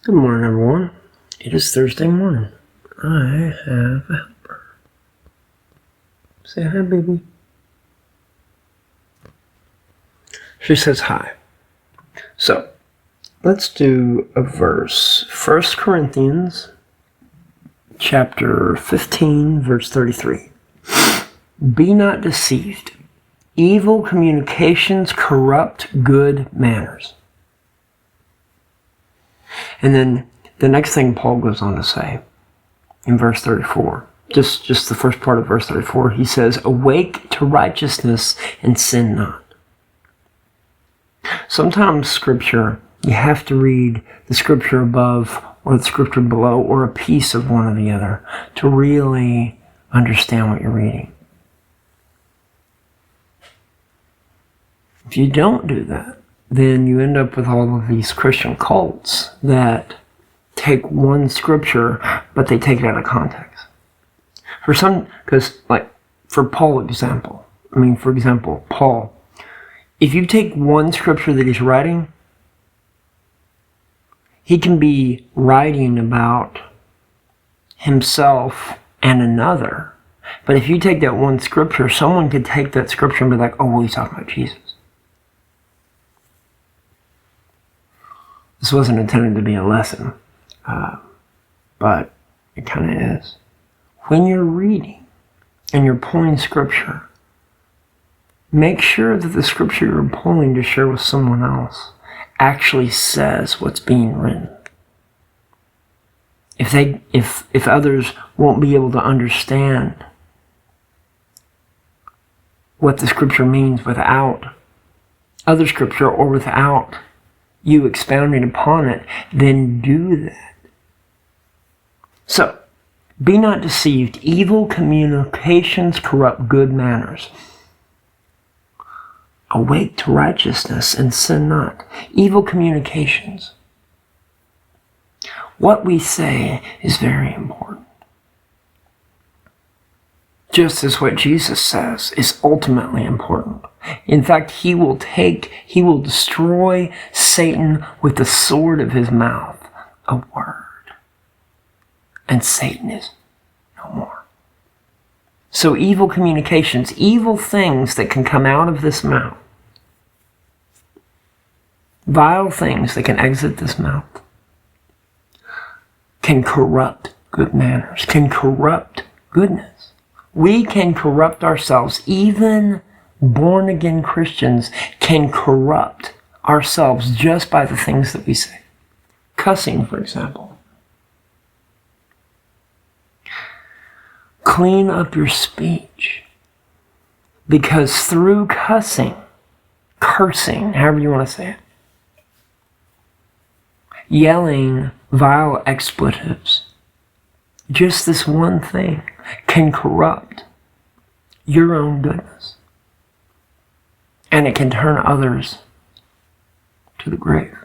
Good morning, everyone. It is Thursday morning. I have a helper. Say hi, baby. She says hi. So, let's do a verse. 1 Corinthians chapter 15, verse 33. Be not deceived. Evil communications corrupt good manners. And then the next thing Paul goes on to say in verse 34, just the first part of verse 34, he says, awake to righteousness and sin not. Sometimes scripture, you have to read the scripture above or the scripture below or a piece of one or the other to really understand what you're reading. If you don't do that, then you end up with all of these Christian cults that take one scripture, but they take it out of context. For some, because for Paul example, for example, Paul, if you take one scripture that he's writing, he can be writing about himself and another. But if you take that one scripture, someone could take that scripture and be like, oh, well, he's talking about Jesus. This wasn't intended to be a lesson, but it kind of is. When you're reading and you're pulling scripture, make sure that the scripture you're pulling to share with someone else actually says what's being written. If others won't be able to understand what the scripture means without other scripture or without you expounding upon it, then do that. So, be not deceived. Evil communications corrupt good manners. Awake to righteousness and sin not. Evil communications. What we say is very important. Just as what Jesus says is ultimately important. In fact, he will destroy Satan with the sword of his mouth, a word. And Satan is no more. So evil communications, evil things that can come out of this mouth, vile things that can exit this mouth, can corrupt good manners, can corrupt goodness. We can corrupt ourselves. Even born-again Christians can corrupt ourselves just by the things that we say. Cussing, for example. Clean up your speech. Because through cursing, however you want to say it, yelling vile expletives, just this one thing can corrupt your own goodness. And it can turn others to the grave.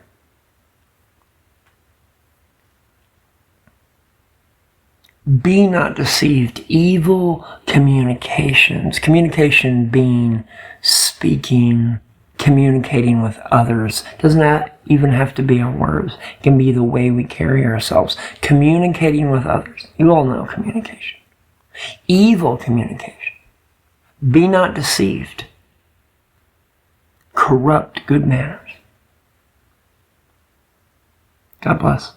Be not deceived. Evil communications. Communication being speaking, communicating with others. Doesn't even have to be our words. It can be the way we carry ourselves. Communicating with others. You all know communication. Evil communication. Be not deceived. Corrupt good manners. God bless.